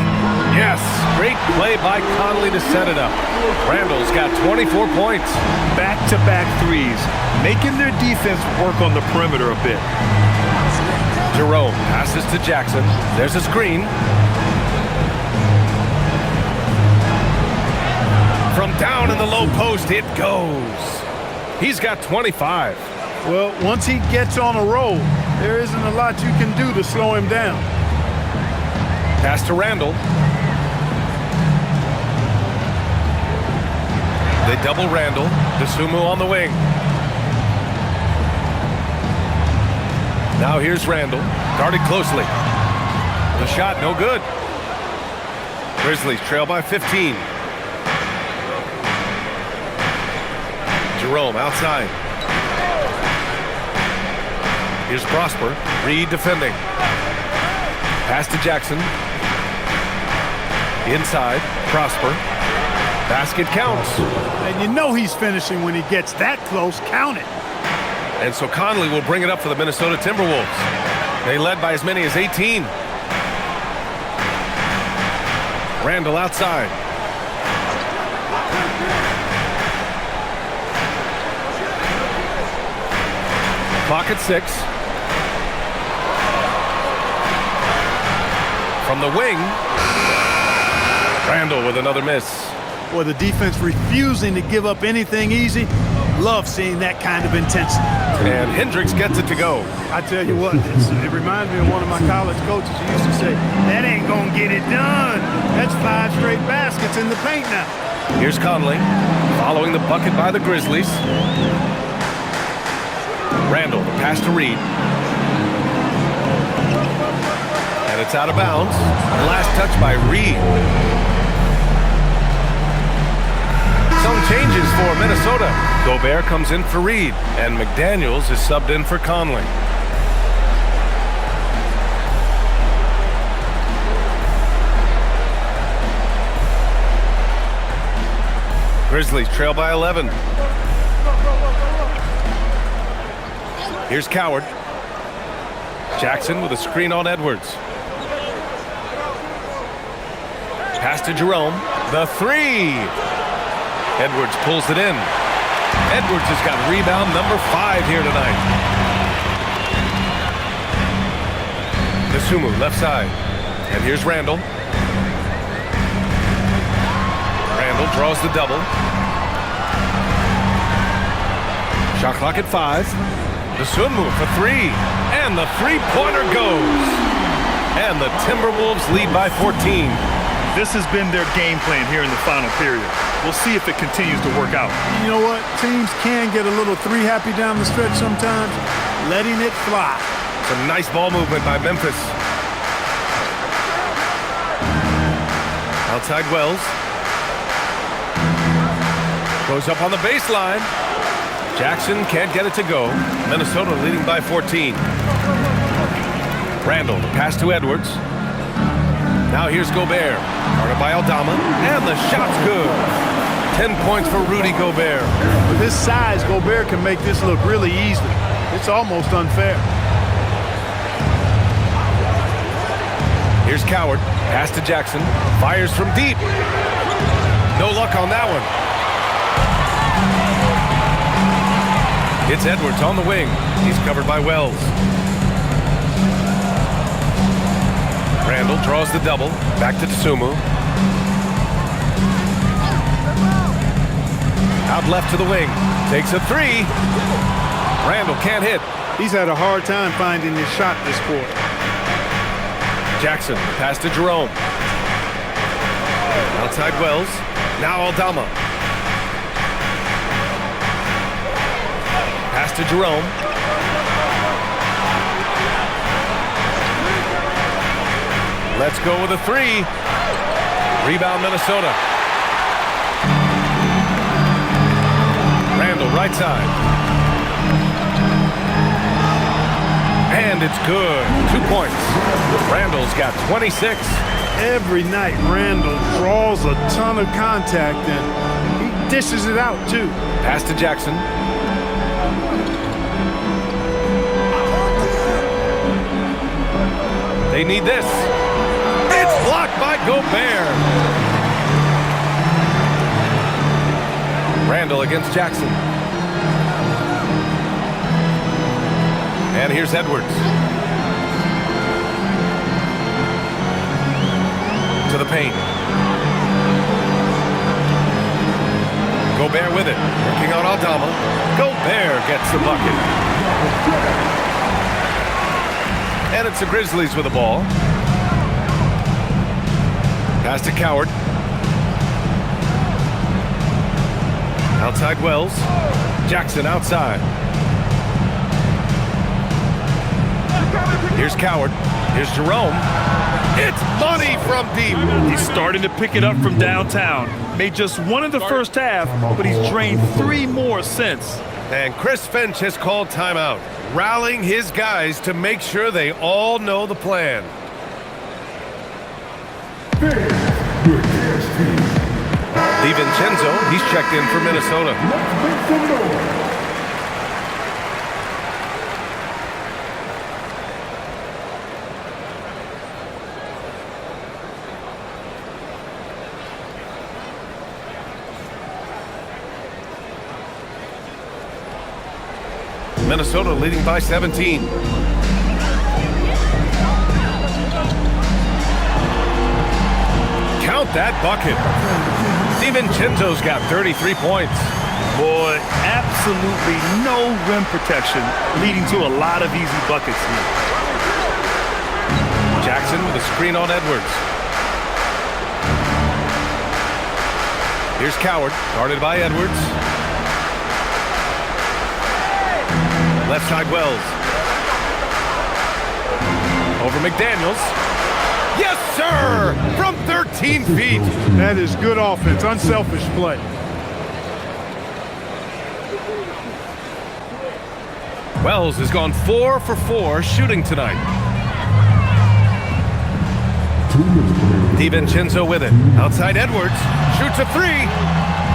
Yes, great play by Conley to set it up. Randall's got 24 points. Back-to-back threes, making their defense work on the perimeter a bit. Jerome passes to Jackson. There's a screen. From down in the low post, it goes. He's got 25. Well, once he gets on a roll, there isn't a lot you can do to slow him down. Pass to Randall. They double Randall. DeSumo on the wing. Now here's Randall. Guarded closely. The shot no good. Grizzlies trail by 15. Jerome outside. Here's Prosper. Reed defending. Pass to Jackson. Inside. Prosper. Basket counts. And you know he's finishing when he gets that close. Count it. And so Conley will bring it up for the Minnesota Timberwolves. They led by as many as 18. Randall outside. Clock at 6. From the wing, Randall with another miss. Boy, the defense refusing to give up anything easy. Love seeing that kind of intensity. And Hendricks gets it to go. I tell you what, it reminds me of one of my college coaches who used to say, that ain't gonna get it done. That's 5 straight baskets in the paint now. Here's Conley, following the bucket by the Grizzlies. Randall, the pass to Reed. And it's out of bounds. Last touch by Reed. Some changes for Minnesota. Gobert comes in for Reed, and McDaniels is subbed in for Conley. Grizzlies trail by 11. Here's Coward. Jackson with a screen on Edwards. Pass to Jerome. The three. Edwards pulls it in. Edwards has got rebound number 5 here tonight. DeSumo left side. And here's Randall. Randall draws the double. Shot clock at 5. DeSumo for 3. And the three-pointer goes. And the Timberwolves lead by 14. This has been their game plan here in the final period. We'll see if it continues to work out. You know what? Teams can get a little three happy down the stretch sometimes, letting it fly. Some nice ball movement by Memphis. Outside Wells. Goes up on the baseline. Jackson can't get it to go. Minnesota leading by 14. Randall, the pass to Edwards. Now here's Gobert. Guarded by Aldama. And the shot's good. 10 points for Rudy Gobert. With his size, Gobert can make this look really easy. It's almost unfair. Here's Coward. Pass to Jackson. Fires from deep. No luck on that one. It's Edwards on the wing. He's covered by Wells. Randall draws the double. Back to Tsumu. Out left to the wing. Takes a three. Randall can't hit. He's had a hard time finding his shot this quarter. Jackson, pass to Jerome. Outside Wells. Now Aldama. Pass to Jerome. Let's go with a three. Rebound Minnesota. Randall right side. And it's good. 2 points. Randall's got 26. Every night, Randall draws a ton of contact and he dishes it out too. Pass to Jackson. They need this. It's blocked by Gobert. Randall against Jackson. And here's Edwards. To the paint. Gobert with it. Working on Aldama. Gobert gets the bucket. And it's the Grizzlies with the ball. Pass to Coward. Outside Wells. Jackson outside. Here's Coward. Here's Jerome. It's money from deep. He's starting to pick it up from downtown. Made just one in the first half, but he's drained 3 more since. And Chris Finch has called timeout, rallying his guys to make sure they all know the plan. DiVincenzo, he's checked in for Minnesota. Minnesota leading by 17. Count that bucket. DiVincenzo's got 33 points. Boy, absolutely no rim protection, leading to a lot of easy buckets here. Jackson with a screen on Edwards. Here's Coward, guarded by Edwards. Left side Wells. Over McDaniels. Yes, sir! From 13 feet. That is good offense, unselfish play. Wells has gone 4 for 4 shooting tonight. DiVincenzo with it. Outside Edwards. Shoots a three.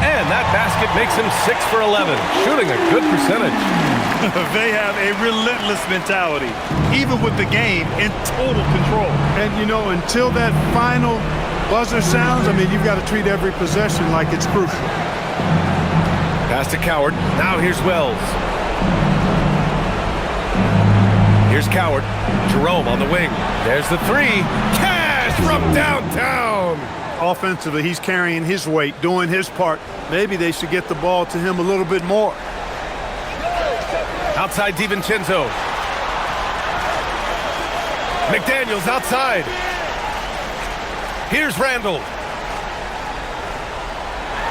And that basket makes him 6 for 11. Shooting a good percentage. They have a relentless mentality, even with the game in total control. And, you know, until that final buzzer sounds, I mean, you've got to treat every possession like it's crucial. Pass to Coward. Now here's Wells. Here's Coward. Jerome on the wing. There's the three. Cash from downtown. Offensively, he's carrying his weight, doing his part. Maybe they should get the ball to him a little bit more. Outside DiVincenzo. McDaniels outside. Here's Randall.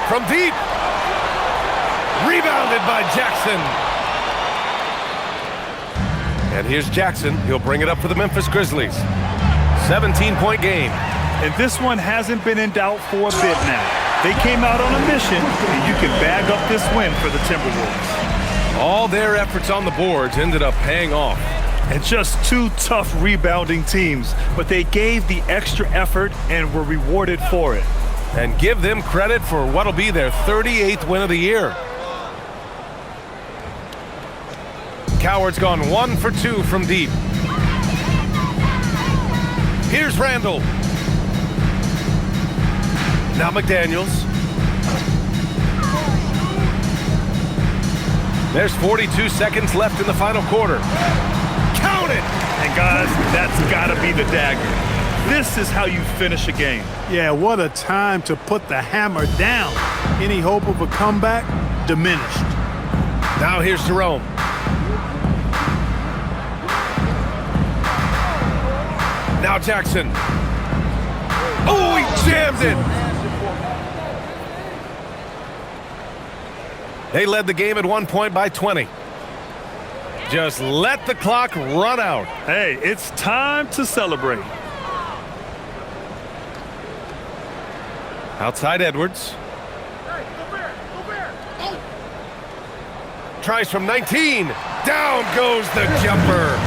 From deep. Rebounded by Jackson. And here's Jackson. He'll bring it up for the Memphis Grizzlies. 17-point game. And this one hasn't been in doubt for a bit now. They came out on a mission, and you can bag up this win for the Timberwolves. All their efforts on the boards ended up paying off. And just two tough rebounding teams, but they gave the extra effort and were rewarded for it. And give them credit for what'll be their 38th win of the year. Coward's gone 1 for 2 from deep. Here's Randall. Now McDaniels. There's 42 seconds left in the final quarter. Count it! And guys, that's gotta be the dagger. This is how you finish a game. Yeah, what a time to put the hammer down. Any hope of a comeback diminished. Now here's Jerome. Now Jackson. Oh, he jammed it! They led the game at 1 point by 20. Just let the clock run out. Hey, it's time to celebrate. Outside Edwards. Tries from 19. Down goes the jumper.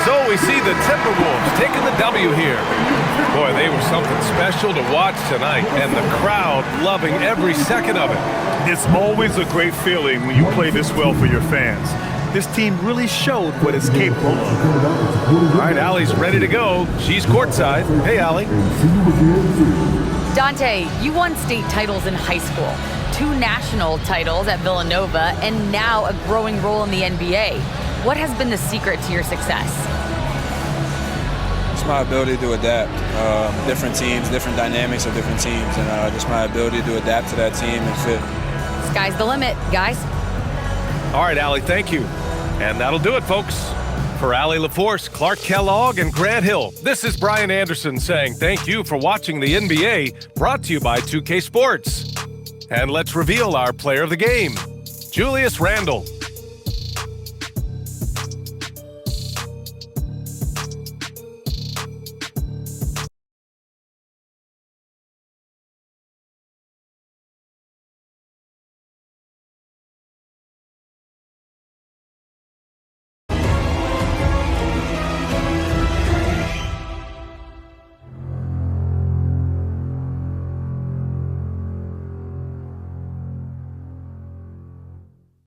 So we see the Timberwolves taking the W here. Boy, they were something special to watch tonight, and the crowd loving every second of it. It's always a great feeling when you play this well for your fans. This team really showed what it's capable of. All right, Allie's ready to go. She's courtside. Hey, Allie. Dante, you won state titles in high school, 2 national titles at Villanova, and now a growing role in the NBA. What has been the secret to your success? It's my ability to adapt. Different teams, different dynamics of different teams, and just my ability to adapt to that team and fit. Sky's the limit, guys. All right, Allie, thank you. And that'll do it, folks. For Allie LaForce, Clark Kellogg, and Grant Hill, this is Brian Anderson saying thank you for watching the NBA, brought to you by 2K Sports. And let's reveal our player of the game, Julius Randle.